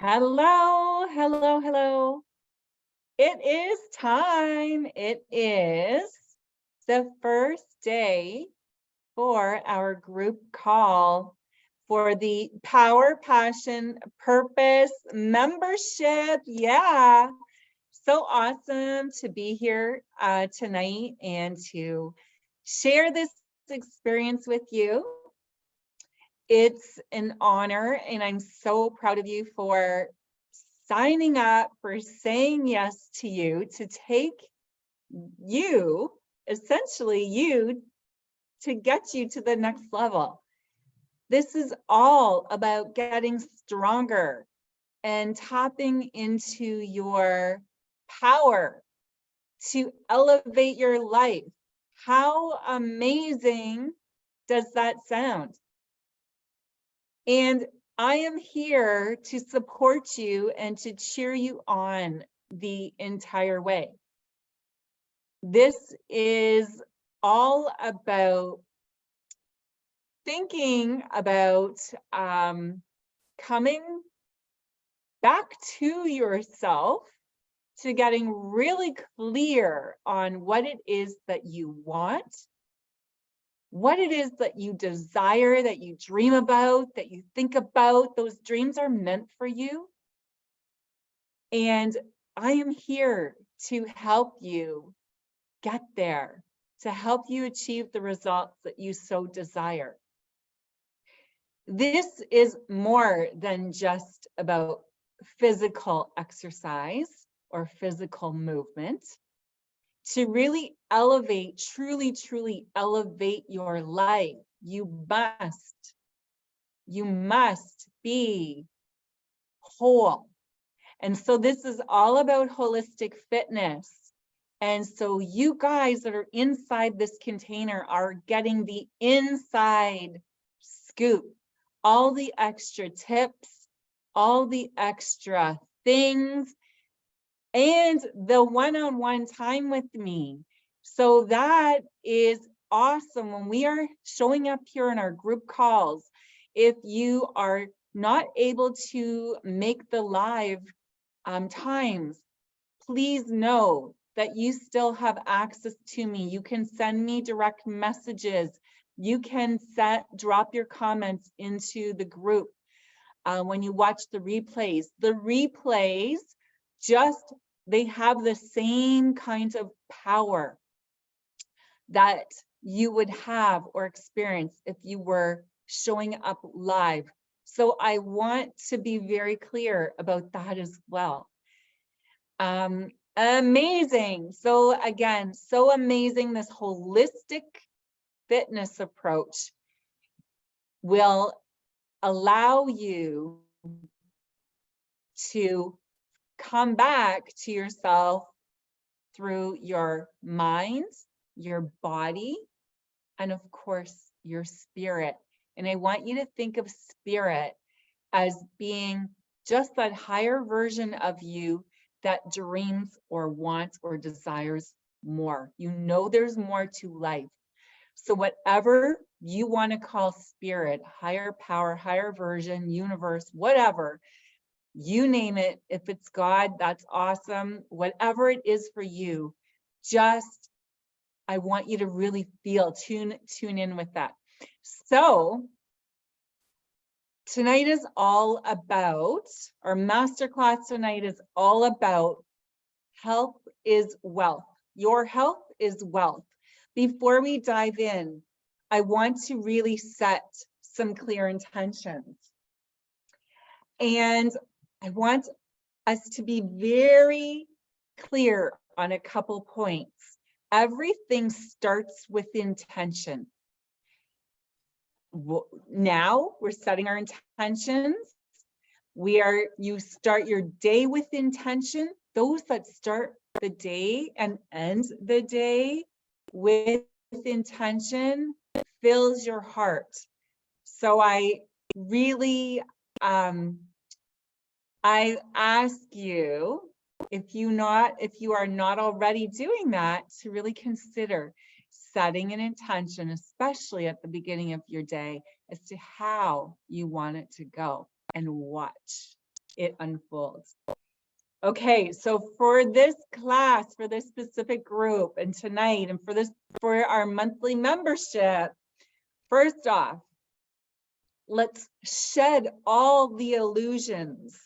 Hello, hello, hello. It is time. It is the first day for our group call for the Power, Passion, Purpose membership. Yeah, so awesome to be here tonight and to share this experience with you. It's an honor, and I'm so proud of you for signing up, for saying yes to you, to take you, essentially you, to get you to the next level. This is all about getting stronger and tapping into your power to elevate your life. How amazing does that sound? And I am here to support you and to cheer you on the entire way. This is all about thinking about coming back to yourself, to getting really clear on what it is that you want, what it is that you desire, that you dream about, that you think about. Those dreams are meant for you. And I am here to help you get there, to help you achieve the results that you so desire. This is more than just about physical exercise or physical movement. To really elevate, truly elevate your life, you must be whole. And so this is all about holistic fitness. And so you guys that are inside this container are getting the inside scoop, all the extra tips, all the extra things, and the one-on-one time with me. So that is awesome. When we are showing up here in our group calls, if you are not able to make the live times, please know that you still have access to me. You can send me direct messages. You can drop your comments into the group when you watch the replays. The replays they have the same kind of power that you would have or experience if you were showing up live. So I want to be very clear about that as well. Amazing. So again, so amazing. This holistic fitness approach will allow you to come back to yourself through your mind, your body, and of course, your spirit. And I want you to think of spirit as being just that higher version of you that dreams or wants or desires more. You know there's more to life. So whatever you want to call spirit, higher power, higher version, universe, whatever, you name it. If it's God, that's awesome. Whatever it is for you, I want you to really tune in with that. So tonight is all about, our masterclass tonight is all about health is wealth. Your health is wealth. Before we dive in, I want to really set some clear intentions. And I want us to be very clear on a couple points. Everything starts with intention. Now we're setting our intentions. You start your day with intention. Those that start the day and end the day with intention fills your heart. So I really, I ask you, if you are not already doing that, to really consider setting an intention, especially at the beginning of your day, as to how you want it to go, and watch. it unfolds. Okay, so for this class, for this specific group, and tonight, and for our monthly membership, first off, let's shed all the illusions.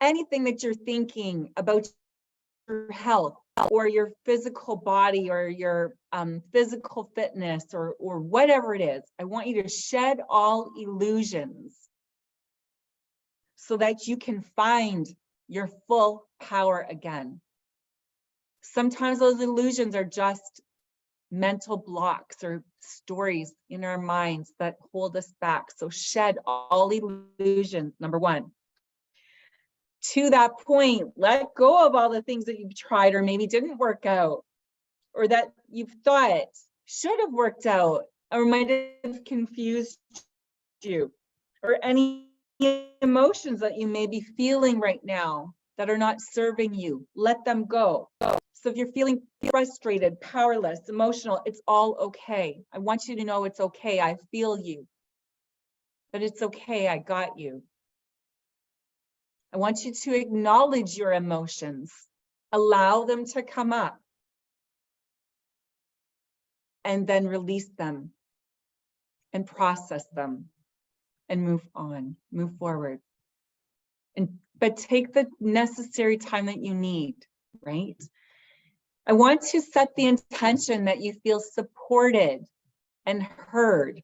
Anything that you're thinking about your health or your physical body or your physical fitness or whatever it is, I want you to shed all illusions so that you can find your full power again. Sometimes those illusions are just mental blocks or stories in our minds that hold us back. So shed all illusions, number one. To that point, let go of all the things that you've tried or maybe didn't work out, or that you've thought should have worked out or might have confused you, or any emotions that you may be feeling right now that are not serving you. Let them go. So if you're feeling frustrated, powerless, emotional, it's all okay. I want you to know it's okay. I feel you. But it's okay. I got you. I want you to acknowledge your emotions. Allow them to come up. And then release them and process them and move on, move forward. But take the necessary time that you need, right? I want to set the intention that you feel supported and heard.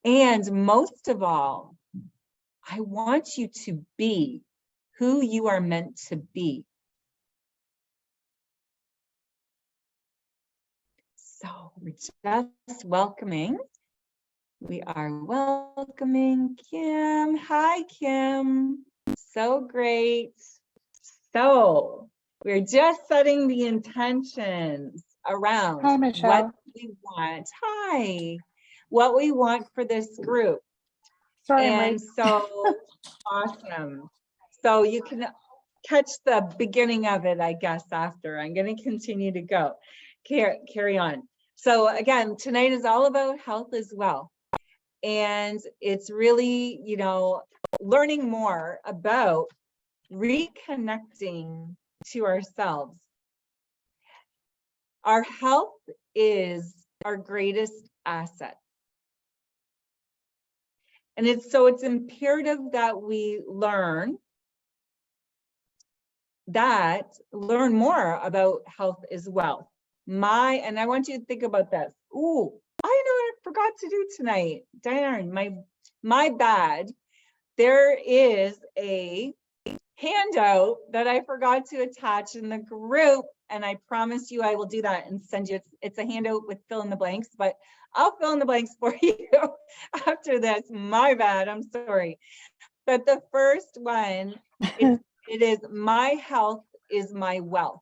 And most of all, I want you to be who you are meant to be. So we're just welcoming. We are welcoming Kim. Hi, Kim. So great. So we're just setting the intentions around Hi, Michelle. what we want. Hi. What we want for this group. Sorry, I'm And late. so awesome. So you can catch the beginning of it, I guess, after. I'm going to continue to go. Carry on. So again, tonight is all about health as well. And it's really, you know, learning more about reconnecting to ourselves. Our health is our greatest asset. And it's imperative that we learn more about health as well. And I want you to think about this. Ooh, I know what I forgot to do tonight. Darn, my bad. There is a handout that I forgot to attach in the group, and I promise you I will do that and send you. It's a handout with fill in the blanks, but I'll fill in the blanks for you after this. My bad, I'm sorry. But the first one, it is my health is my wealth.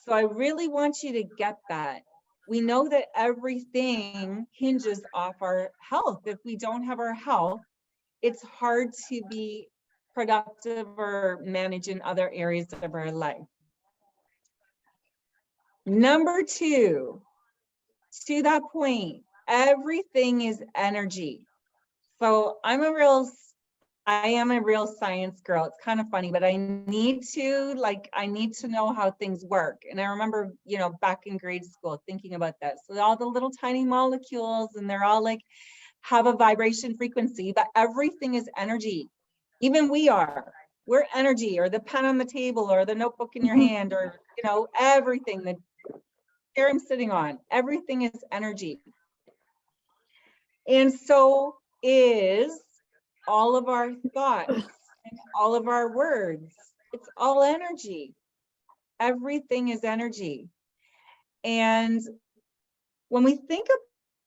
So I really want you to get that. We know that everything hinges off our health. If we don't have our health, it's hard to be productive or manage in other areas of our life. Number two, to that point, everything is energy. So I am a real science girl. It's kind of funny, but I need to know how things work. And I remember, you know, back in grade school thinking about that. So all the little tiny molecules, and they're all like, have a vibration frequency, but everything is energy. Even we're energy, or the pen on the table, or the notebook in your hand, or, you know, everything, the chair I'm sitting on, everything is energy. And so is all of our thoughts and all of our words. It's all energy. Everything is energy. And when we think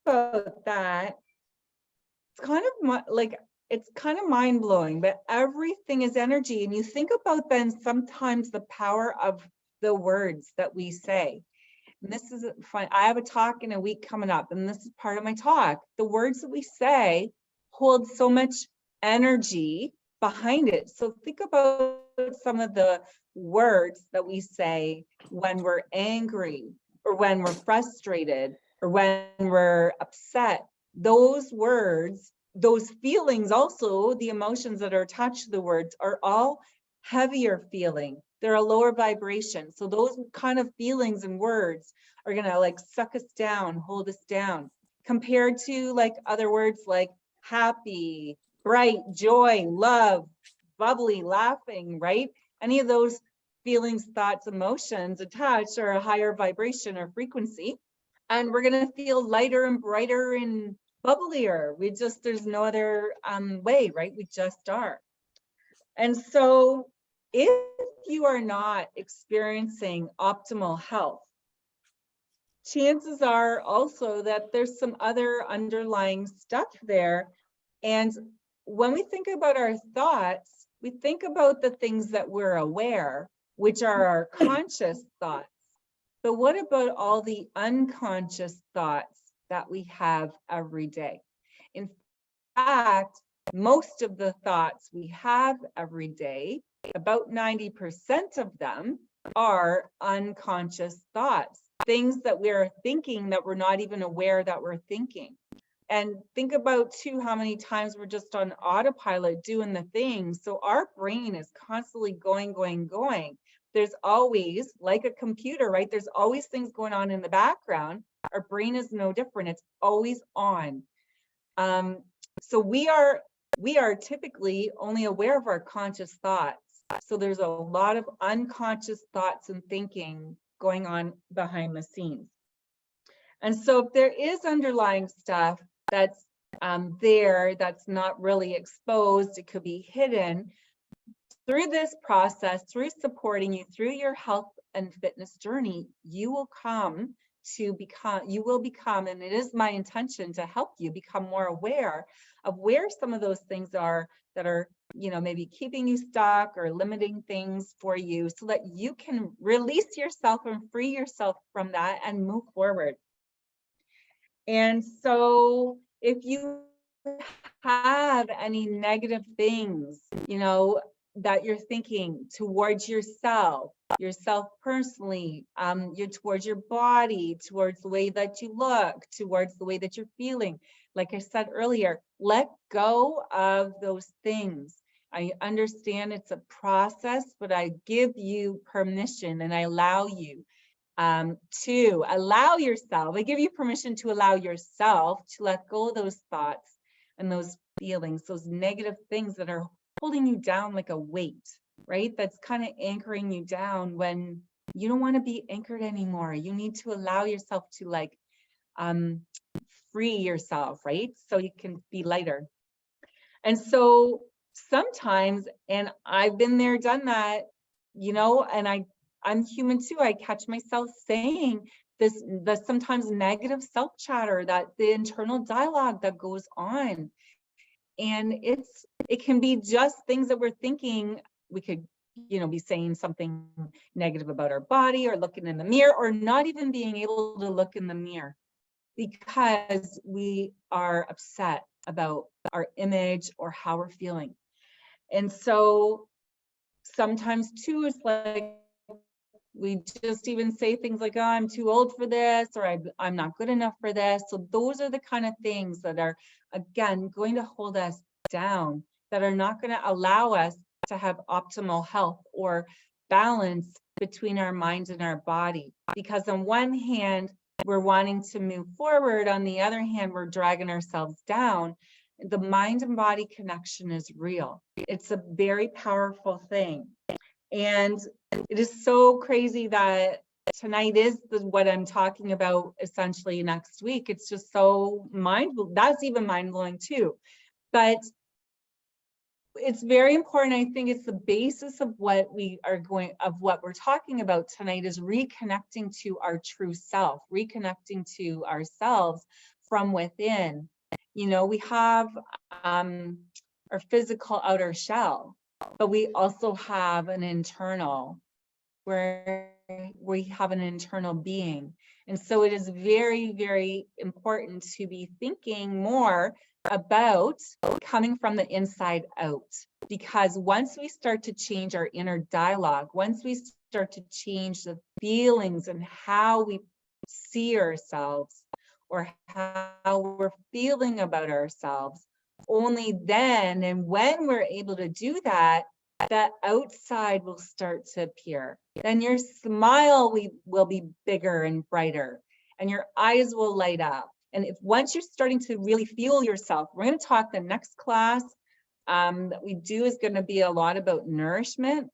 about that, it's kind of mind-blowing, but everything is energy. And you think about then sometimes the power of the words that we say. And this is fun. I have a talk in a week coming up, and this is part of my talk. The words that we say hold so much energy behind it. So think about some of the words that we say when we're angry, or when we're frustrated, or when we're upset. Those words those feelings also, the emotions that are attached to the words, are all heavier feeling. They're a lower vibration. So those kind of feelings and words are gonna like suck us down, hold us down, compared to like other words like happy, bright, joy, love, bubbly, laughing, right? Any of those feelings, thoughts, emotions attached are a higher vibration or frequency. And we're going to feel lighter and brighter and bubblier. There's no other way, right? We just are. And so if you are not experiencing optimal health, chances are also that there's some other underlying stuff there. And when we think about our thoughts, we think about the things that we're aware, which are our conscious thoughts. But what about all the unconscious thoughts that we have every day? In fact, most of the thoughts we have every day, about 90% of them, are unconscious thoughts, things that we're thinking that we're not even aware that we're thinking. And think about too how many times we're just on autopilot doing the things. So our brain is constantly going. There's always, like a computer, right? There's always things going on in the background. Our brain is no different. It's always on. So we are typically only aware of our conscious thoughts. So there's a lot of unconscious thoughts and thinking going on behind the scenes. And so if there is underlying stuff that's there, that's not really exposed, it could be hidden, through this process, through supporting you through your health and fitness journey, you will become, and it is my intention to help you become more aware of where some of those things are that are, maybe keeping you stuck or limiting things for you, so that you can release yourself and free yourself from that and move forward. And so if you have any negative things, that you're thinking towards yourself personally, towards your body, towards the way that you look, towards the way that you're feeling, like I said earlier, let go of those things. I understand it's a process, but I give you permission and I allow you to allow yourself, I give you permission to allow yourself to let go of those thoughts and those feelings, those negative things that are holding you down like a weight, right? That's kind of anchoring you down when you don't want to be anchored anymore. You need to allow yourself to free yourself, right? So you can be lighter. And so sometimes, and I've been there, done that, and I'm human too. I catch myself saying the sometimes negative self-chatter, that the internal dialogue that goes on. And it can be just things that we're thinking. We could, be saying something negative about our body, or looking in the mirror, or not even being able to look in the mirror because we are upset about our image or how we're feeling. And so sometimes too, it's like we just even say things like, oh, I'm too old for this, or I'm not good enough for this. So those are the kind of things that are, again, going to hold us down, that are not going to allow us to have optimal health or balance between our minds and our body. Because on one hand, we're wanting to move forward. On the other hand, we're dragging ourselves down. The mind and body connection is real. It's a very powerful thing. And it is so crazy that tonight is what I'm talking about essentially next week. It's just so that's even mind-blowing too. But it's very important. I think it's the basis of what we're talking about tonight, is reconnecting to our true self, reconnecting to ourselves from within. We have our physical outer shell, but we also have an internal, where we have an internal being. And so it is very, very important to be thinking more about coming from the inside out. Because once we start to change our inner dialogue, once we start to change the feelings and how we see ourselves, or how we're feeling about ourselves, only then, and when we're able to do that, that outside will start to appear. Then your smile will be bigger and brighter, and your eyes will light up. And if once you're starting to really feel yourself, we're going to talk the next class that we do is going to be a lot about nourishment.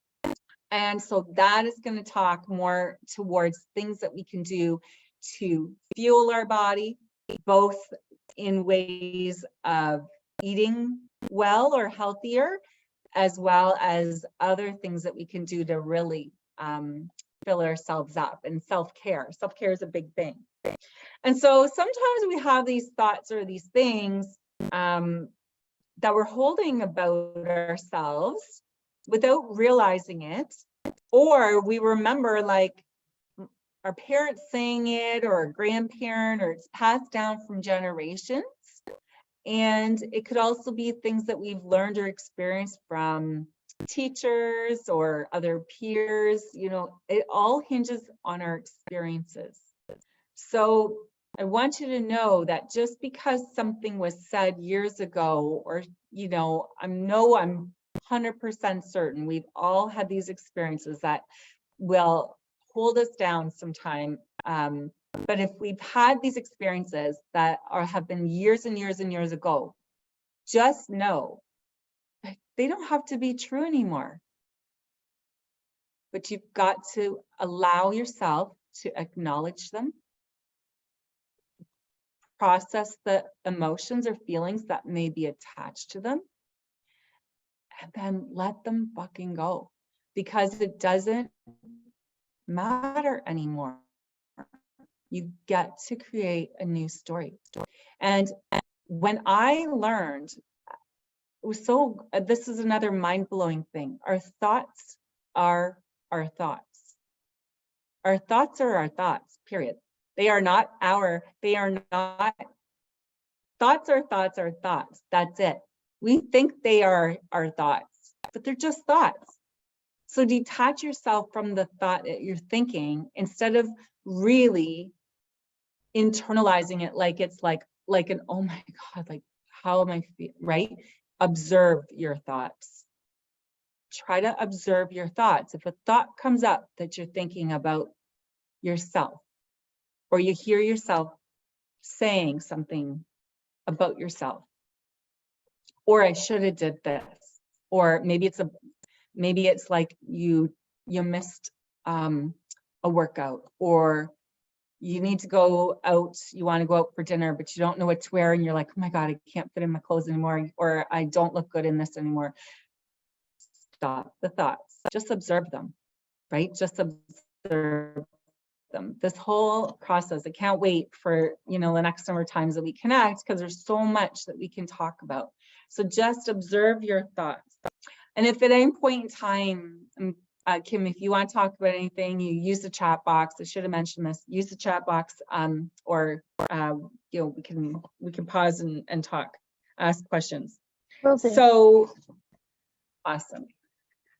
And so that is going to talk more towards things that we can do to fuel our body, both in ways of eating well or healthier, as well as other things that we can do to really fill ourselves up. And self-care. Self-care is a big thing. And so sometimes we have these thoughts or these things that we're holding about ourselves without realizing it, or we remember like our parents saying it, or a grandparent, or it's passed down from generations. And it could also be things that we've learned or experienced from teachers or other peers. You know, it all hinges on our experiences. So I want you to know that just because something was said years ago, or, you know, I'm 100% certain we've all had these experiences that will hold us down sometime. But if we've had these experiences that have been years and years and years ago, just know that they don't have to be true anymore. But you've got to allow yourself to acknowledge them, process the emotions or feelings that may be attached to them, and then let them fucking go, because it doesn't matter anymore. You get to create a new story. And when I learned, it was so, this is another mind-blowing thing. Our thoughts are our thoughts. Our thoughts are our thoughts, period. They are not thoughts are thoughts are thoughts. That's it. We think they are our thoughts, but they're just thoughts. So detach yourself from the thought that you're thinking, instead of really internalizing it like it's like an, oh my God, like how am I feeling, right? Observe your thoughts. Try to observe your thoughts. If a thought comes up that you're thinking about yourself, or you hear yourself saying something about yourself, or I should have did this, or maybe it's like you missed a workout, or you need to go out, you want to go out for dinner, but you don't know what to wear, and you're like, oh my God, I can't fit in my clothes anymore, or I don't look good in this anymore. Stop the thoughts. Just observe them, right? Just observe them. This whole process, I can't wait for, you know, the next number of times that we connect, because there's so much that we can talk about. So just observe your thoughts. And if at any point in time, Kim, if you want to talk about anything, you use the chat box. I should have mentioned this. Use the chat box, or you know, we can pause and talk, ask questions. So awesome.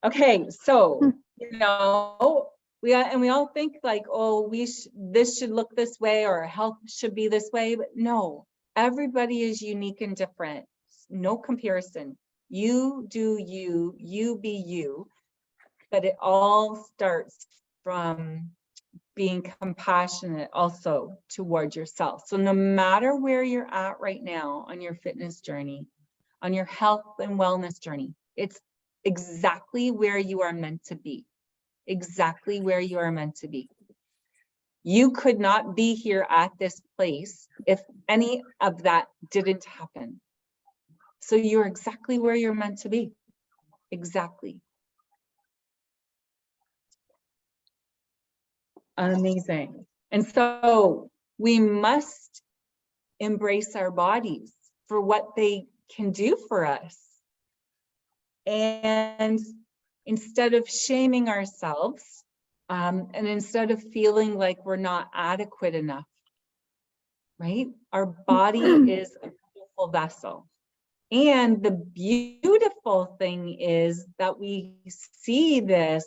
Okay, so you know, we all think like, oh, this should look this way, or health should be this way, but no, everybody is unique and different. No comparison. You do you, you be you. But it all starts from being compassionate also toward yourself. So no matter where you're at right now on your fitness journey, on your health and wellness journey, it's exactly where you are meant to be. Exactly where you are meant to be. You could not be here at this place if any of that didn't happen. So you're exactly where you're meant to be. Exactly. Amazing. And so we must embrace our bodies for what they can do for us. And instead of shaming ourselves, and instead of feeling like we're not adequate enough, right? Our body is a beautiful vessel. And the beautiful thing is that we see this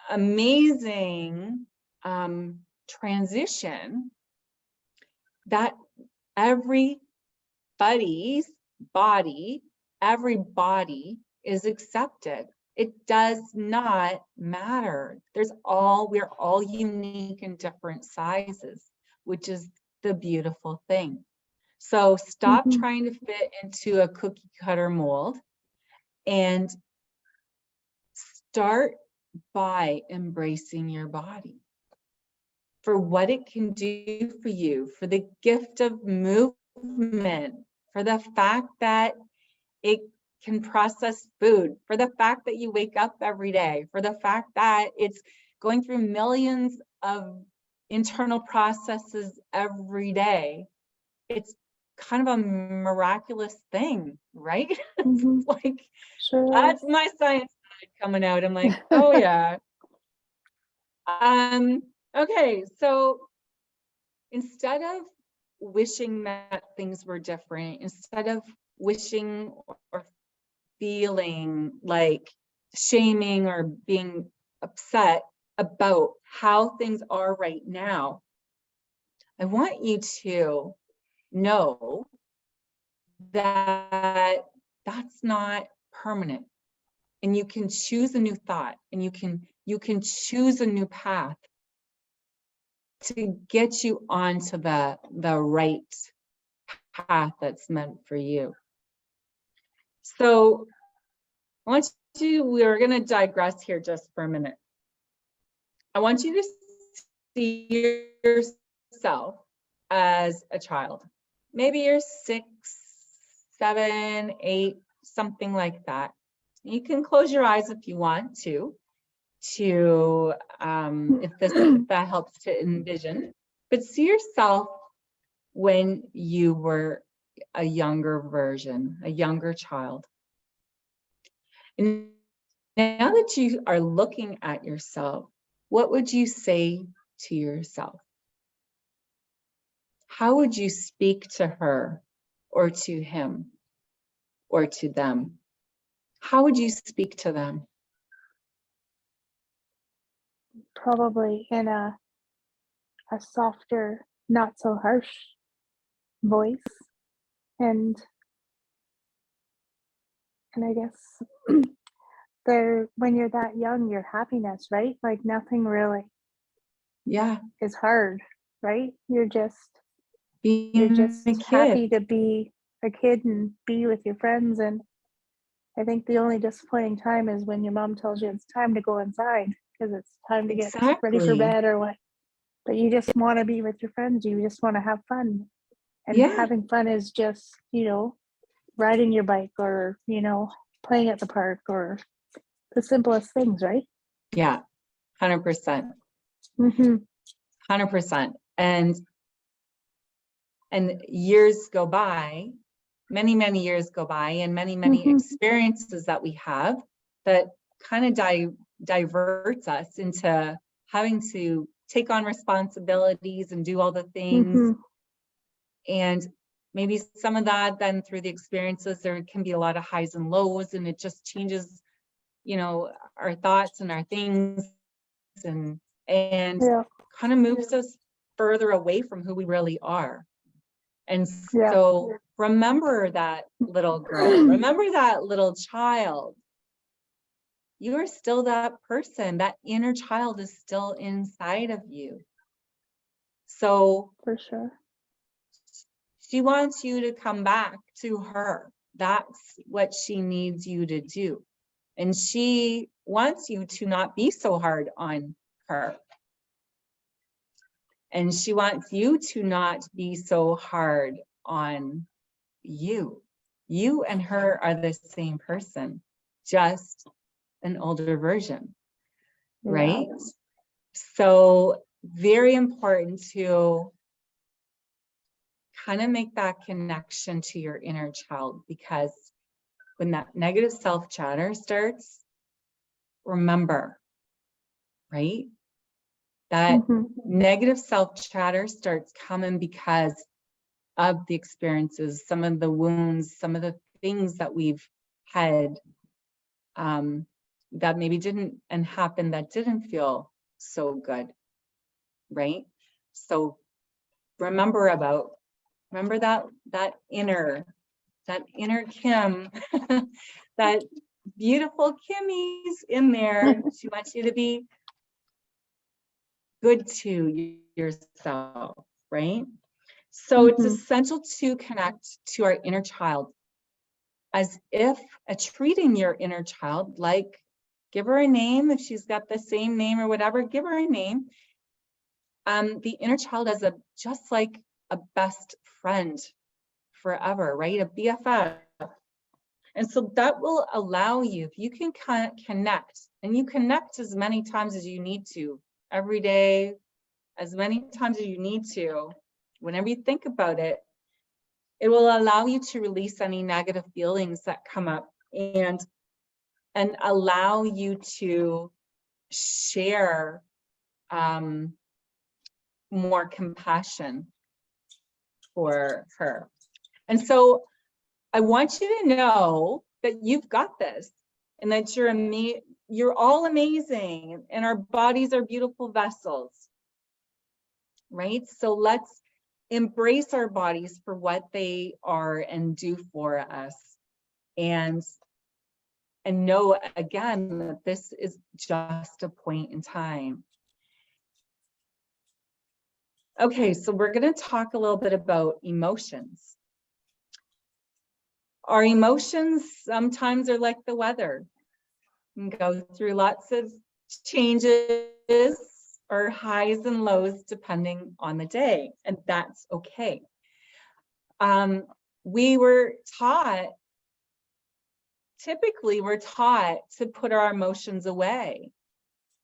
amazing transition that everybody's body, every body is accepted. It does not matter. We're all unique in different sizes, which is the beautiful thing. So stop trying to fit into a cookie cutter mold and start by embracing your body for what it can do for you, for the gift of movement, for the fact that it can process food, for the fact that you wake up every day, for the fact that it's going through millions of internal processes every day. It's kind of a miraculous thing, right? Like, sure. That's my science side coming out. I'm like, oh yeah. Okay, so instead of wishing that things were different, instead of wishing or feeling like shaming or being upset about how things are right now, I want you to know that that's not permanent, and you can choose a new thought, and you can choose a new path to get you onto the right path that's meant for you. So we're going to digress here just for a minute. I want you to see yourself as a child. Maybe you're 6, 7, 8, something like that. You can close your eyes if you want to if that helps to envision. But see yourself when you were a younger version, a younger child. And now that you are looking at yourself, what would you say to yourself? How would you speak to her or to him or to them? How would you speak to them? Probably in a softer, not so harsh voice. And I guess when you're that young, your happiness, right? Like nothing really is hard, right? You're just a kid. happy to be a kid and be with your friends. And I think the only disappointing time is when your mom tells you it's time to go inside because it's time to get ready for bed or what. But you just want to be with your friends. You just want to have fun. And having fun is just, riding your bike or, playing at the park or the simplest things, right? Yeah, 100%. 100%. And years go by, many years go by, and many experiences that we have that kind of diverts us into having to take on responsibilities and do all the things. And maybe some of that then through the experiences, there can be a lot of highs and lows, and it just changes, our thoughts and our things and kind of moves us further away from who we really are. And so remember that little girl, remember that little child. You are still that person. That inner child is still inside of you. So for sure, she wants you to come back to her. That's what she needs you to do. And she wants you to not be so hard on her. And she wants you to not be so hard on you. You and her are the same person, just an older version, right? So very important to kind of make that connection to your inner child, because when that negative self-chatter starts, remember, right? That negative self-chatter starts coming because of the experiences, some of the wounds, some of the things that we've had that maybe didn't and happened that didn't feel so good, right? So remember that inner that inner Kim, that beautiful Kimmy's in there. She wants you to be good to yourself, right? So it's essential to connect to our inner child as if treating your inner child like, give her a name. If she's got the same name or whatever, give her a name. The inner child as just like a best friend forever, right? A BFF. And so that will allow you, if you can connect, and you connect as many times as you need to, every day, as many times as you need to, whenever you think about it, it will allow you to release any negative feelings that come up and allow you to share more compassion for her. And so I want you to know that you've got this and that you're all amazing and our bodies are beautiful vessels, right? So let's embrace our bodies for what they are and do for us, and know again that this is just a point in time. Okay, so we're going to talk a little bit about emotions. Our emotions sometimes are like the weather. You can go through lots of changes or highs and lows depending on the day, and that's okay. Typically we're taught to put our emotions away.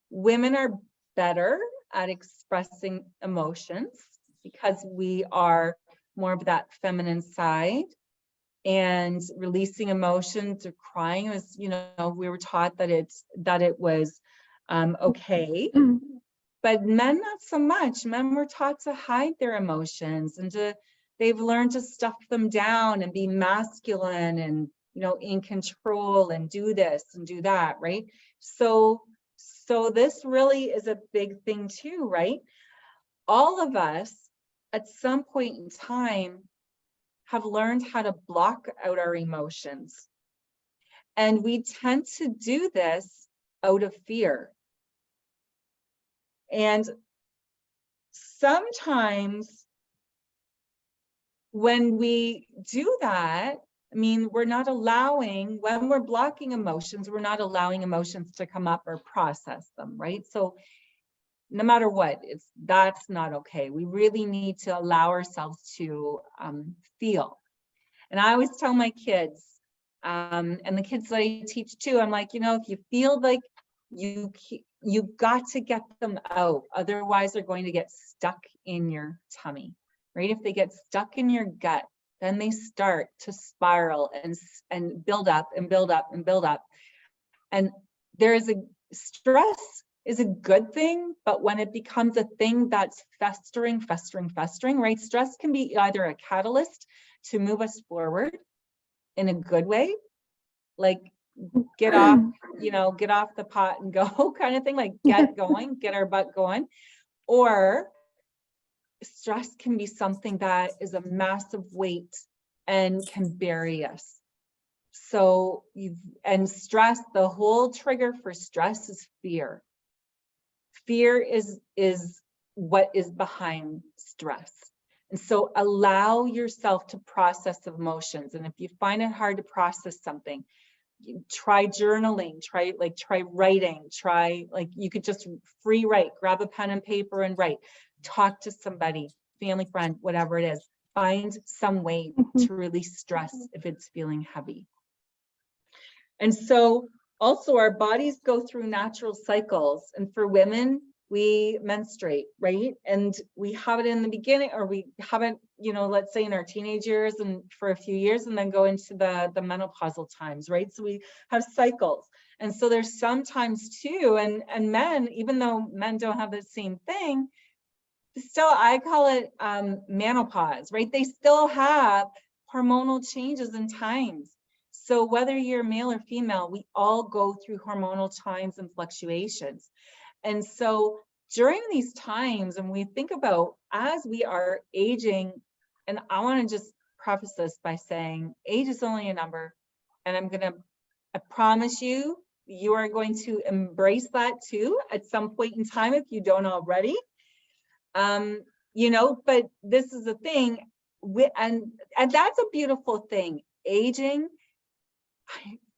Women are better at expressing emotions because we are more of that feminine side, and releasing emotions or crying was, we were taught that it was okay. But men, not so much. Men were taught to hide their emotions and they've learned to stuff them down and be masculine and, in control and do this and do that, right? So this really is a big thing too, right? All of us at some point in time have learned how to block out our emotions. And we tend to do this out of fear. And sometimes when we do that, when we're blocking emotions, we're not allowing emotions to come up or process them, right? So no matter what, that's not okay. We really need to allow ourselves to feel. And I always tell my kids, and the kids that I teach too, I'm like, if you feel like you've got to get them out, otherwise they're going to get stuck in your tummy, right? If they get stuck in your gut, then they start to spiral and build up and build up and build up. And stress is a good thing, but when it becomes a thing that's festering, right? Stress can be either a catalyst to move us forward in a good way, like get off the pot and go kind of thing, like get going, get our butt going. Or stress can be something that is a massive weight and can bury us. So stress, the whole trigger for stress is fear. Fear is what is behind stress. And so allow yourself to process emotions. And if you find it hard to process something, try journaling, try writing, you could just free write, grab a pen and paper and write, talk to somebody, family, friend, whatever it is. Find some way to release stress if it's feeling heavy. And so also our bodies go through natural cycles. And for women, we menstruate, right? And we have it in the beginning, or we have it, let's say in our teenage years and for a few years, and then go into the menopausal times, right? So we have cycles. And so there's sometimes too, and men, even though men don't have the same thing, still, I call it menopause, right? They still have hormonal changes and times. So whether you're male or female, we all go through hormonal times and fluctuations. And so during these times, and we think about as we are aging, and I want to just preface this by saying age is only a number, and I promise you, you are going to embrace that too at some point in time if you don't already. You know, but this is the thing, and that's a beautiful thing. Aging,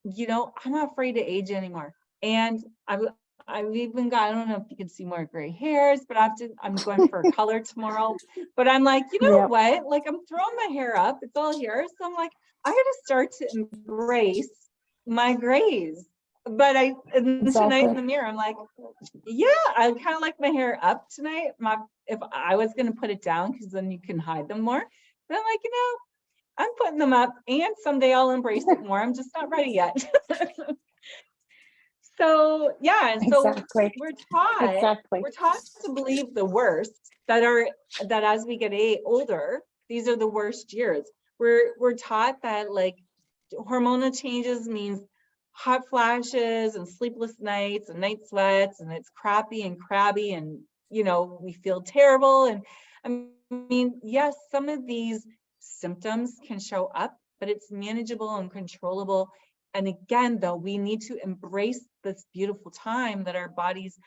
you know, I'm not afraid to age anymore. And I've even got, I don't know if you can see more gray hairs, but I'm going for a color tomorrow. But I'm like, you know what? Like, I'm throwing my hair up. It's all here. So I'm like, I got to start to embrace my grays. But tonight in the mirror, I'm like, yeah, I kind of like my hair up tonight. If I was going to put it down, because then you can hide them more. But I'm like, you know, I'm putting them up, and someday I'll embrace it more. I'm just not ready yet. So yeah, and so we're taught to believe the worst, that as we get older, these are the worst years. We're taught that like hormonal changes means hot flashes and sleepless nights and night sweats, and it's crappy and crabby, and you know, we feel terrible. And I mean, yes, some of these symptoms can show up, but it's manageable and controllable. And again, though, we need to embrace this beautiful time that our bodies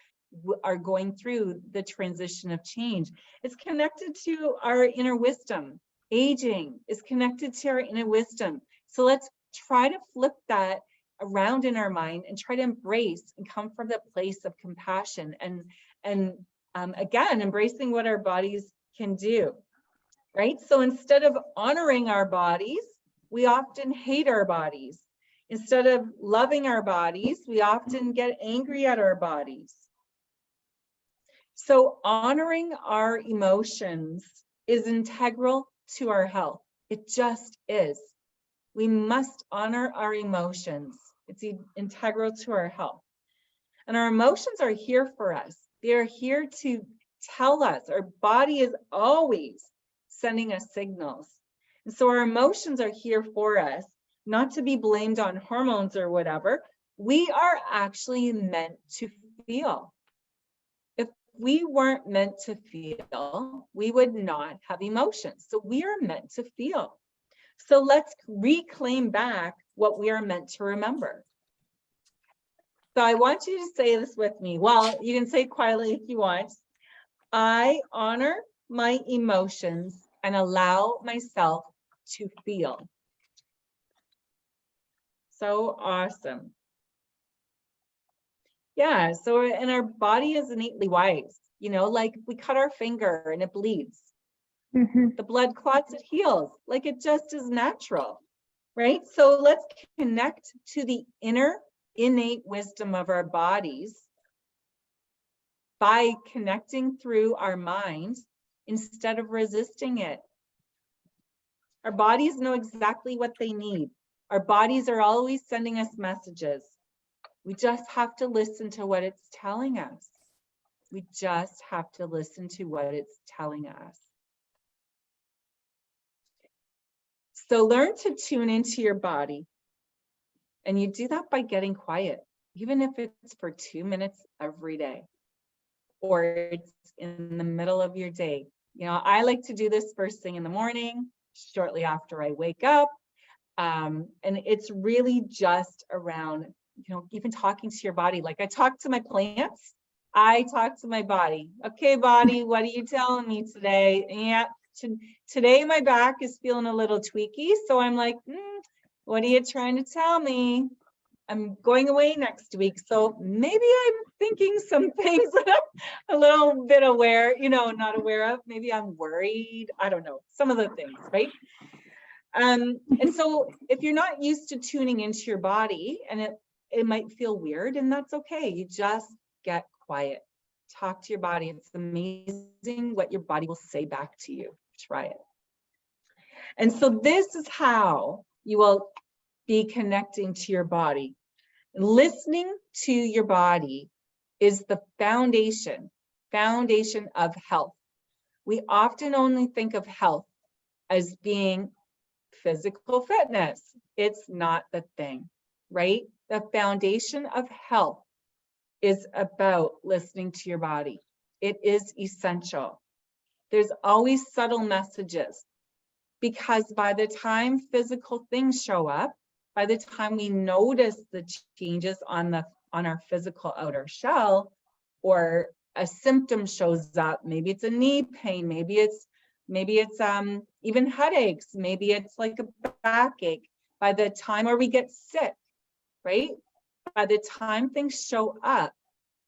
are going through, the transition of change. It's connected to our inner wisdom. Aging is connected to our inner wisdom. So let's try to flip that around in our mind and try to embrace and come from the place of compassion and again, embracing what our bodies can do, right? So instead of honoring our bodies, we often hate our bodies. Instead of loving our bodies, we often get angry at our bodies. So honoring our emotions is integral to our health. It just is. We must honor our emotions. It's integral to our health. And our emotions are here for us. They are here to tell us. Our body is always sending us signals. And so our emotions are here for us, not to be blamed on hormones or whatever. We are actually meant to feel. If we weren't meant to feel, we would not have emotions. So we are meant to feel. So let's reclaim back what we are meant to remember. So I want you to say this with me. Well, you can say it quietly if you want. I honor my emotions and allow myself to feel. So awesome. Yeah, so, and our body is innately wise. You know, like we cut our finger and it bleeds. The blood clots, it heals. Like it just is natural, right? So let's connect to the inner innate wisdom of our bodies by connecting through our minds instead of resisting it. Our bodies know exactly what they need. Our bodies are always sending us messages. We just have to listen to what it's telling us. We just have to listen to what it's telling us. So learn to tune into your body. And you do that by getting quiet, even if it's for 2 minutes every day, or it's in the middle of your day. You know, I like to do this first thing in the morning, shortly after I wake up. And it's really just around, you know, even talking to your body. Like I talk to my plants, I talk to my body. Okay, body, what are you telling me today? Yeah, today my back is feeling a little tweaky. So I'm like, what are you trying to tell me? I'm going away next week. So maybe I'm thinking some things that I'm a little bit aware, you know, not aware of. Maybe I'm worried. I don't know, some of the things, right? And so if you're not used to tuning into your body, and it might feel weird, and that's okay. You just get quiet. Talk to your body. It's amazing what your body will say back to you. Try it. And so this is how you will be connecting to your body. Listening to your body is the foundation of health. We often only think of health as being physical fitness. It's not the thing, right? The foundation of health is about listening to your body. It is essential. There's always subtle messages. because by the time physical things show up, by the time we notice the changes on our physical outer shell, or a symptom shows up, maybe it's a knee pain, maybe it's even headaches, maybe it's like a backache, by the time, or we get sick, right? By the time things show up,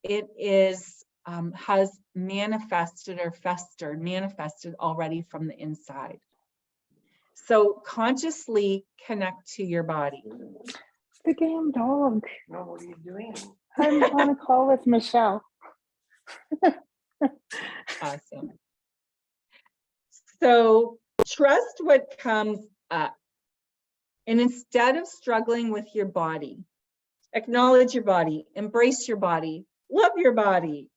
it is has manifested or manifested already from the inside. So consciously connect to your body. It's the damn dog. No, what are you doing? I'm on a call with Michelle. Awesome. So trust what comes up. And instead of struggling with your body, acknowledge your body, embrace your body, love your body,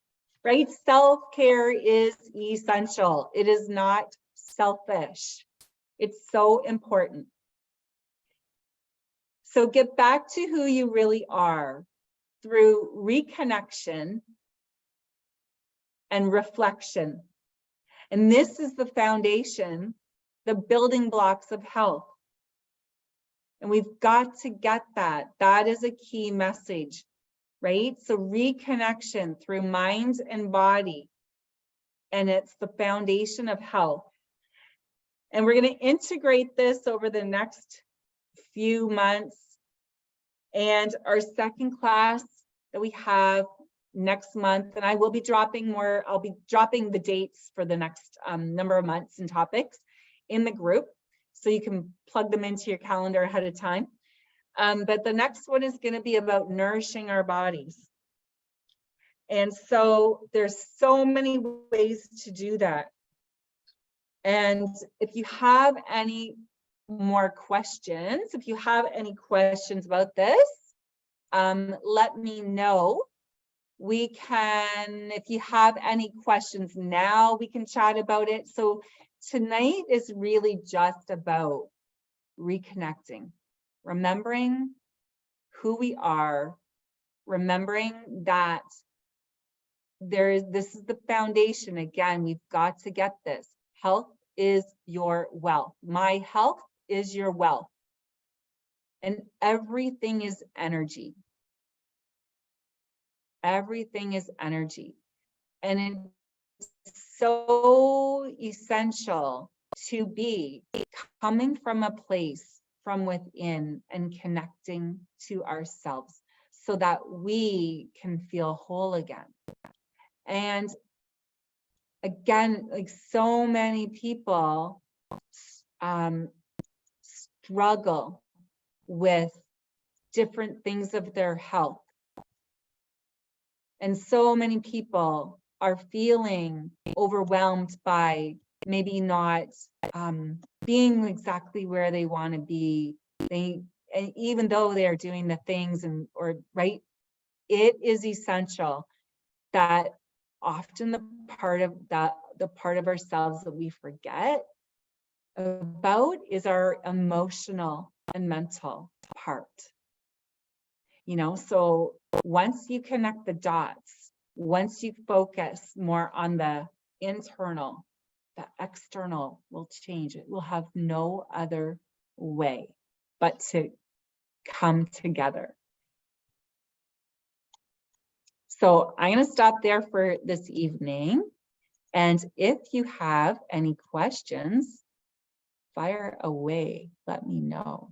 right? Self-care is essential. It is not selfish. It's so important. So get back to who you really are through reconnection and reflection. And this is the foundation, the building blocks of health. And we've got to get that. That is a key message, right? So reconnection through mind and body. And it's the foundation of health. And we're going to integrate this over the next few months. And our second class that we have next month, and I will be dropping more, I'll be dropping the dates for the next number of months and topics in the group, so you can plug them into your calendar ahead of time. But the next one is going to be about nourishing our bodies. And so there's so many ways to do that. And if you have any more questions, if you have any questions about this, let me know. We can, if you have any questions now, we can chat about it. So tonight is really just about reconnecting, remembering who we are, remembering that this is the foundation. Again, we've got to get this. Health is your wealth. My health is your wealth. And everything is energy. Everything is energy. And it's so essential to be coming from a place from within and connecting to ourselves so that we can feel whole again. And again, like so many people struggle with different things of their health. And so many people are feeling overwhelmed by maybe not being exactly where they want to be. And even though they are doing the things right, it is essential that often the part of ourselves that we forget about is our emotional and mental part. You know, so once you connect the dots, once you focus more on the internal, the external will change. It will have no other way but to come together. So I'm going to stop there for this evening. And if you have any questions, fire away, let me know.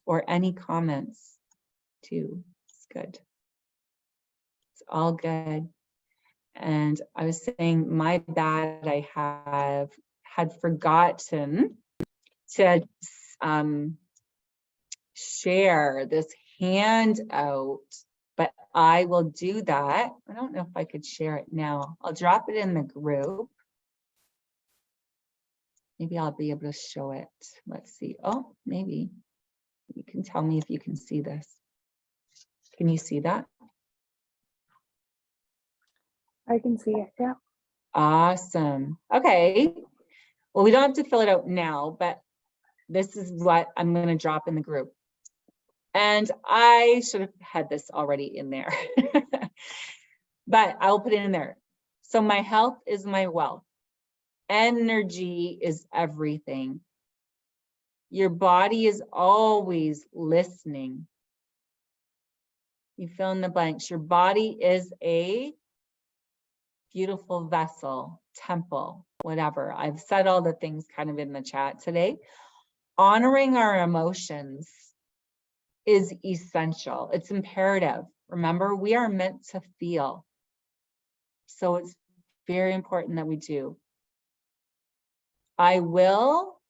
Or any comments too, it's good. It's all good. And I was saying, my bad, I had forgotten to share this handout, but I will do that. I don't know if I could share it now. I'll drop it in the group. Maybe I'll be able to show it. Let's see. Oh, maybe. You can tell me if you can see this. Can you see that? I can see it, yeah. Awesome. Okay. Well, we don't have to fill it out now, but this is what I'm going to drop in the group. And I should have had this already in there, but I'll put it in there. So my health is my wealth. Energy is everything. Your body is always listening. You fill in the blanks. Your body is a beautiful vessel, temple, whatever. I've said all the things kind of in the chat today. Honoring our emotions is essential. It's imperative. Remember, we are meant to feel. So it's very important that we do. I will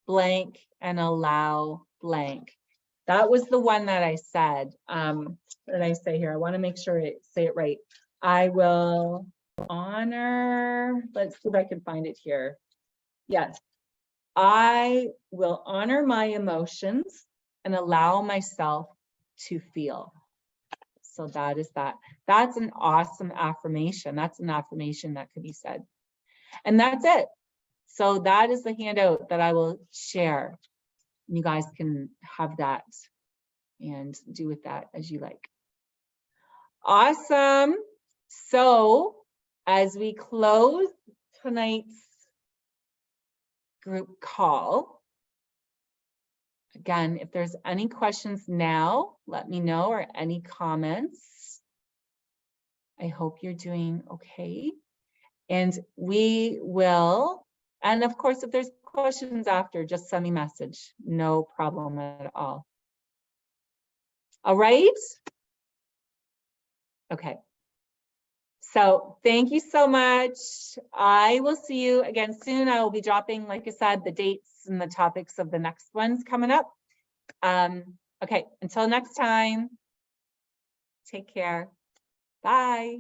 blank and allow blank. That was the one that I said. What did I say here? I want to make sure I say it right. I will honor, let's see if I can find it here. Yes. I will honor my emotions and allow myself to feel. So that is that. That's an awesome affirmation. That's an affirmation that could be said. And that's it. So that is the handout that I will share. You guys can have that and do with that as you like. Awesome. So as we close tonight's group call, again, if there's any questions now, let me know, or any comments. I hope you're doing okay. And we will, and of course, if there's questions after, just send me a message. No problem at all. All right. Okay. So thank you so much. I will see you again soon. I will be dropping, like I said, the dates and the topics of the next ones coming up. Okay, until next time, take care. Bye.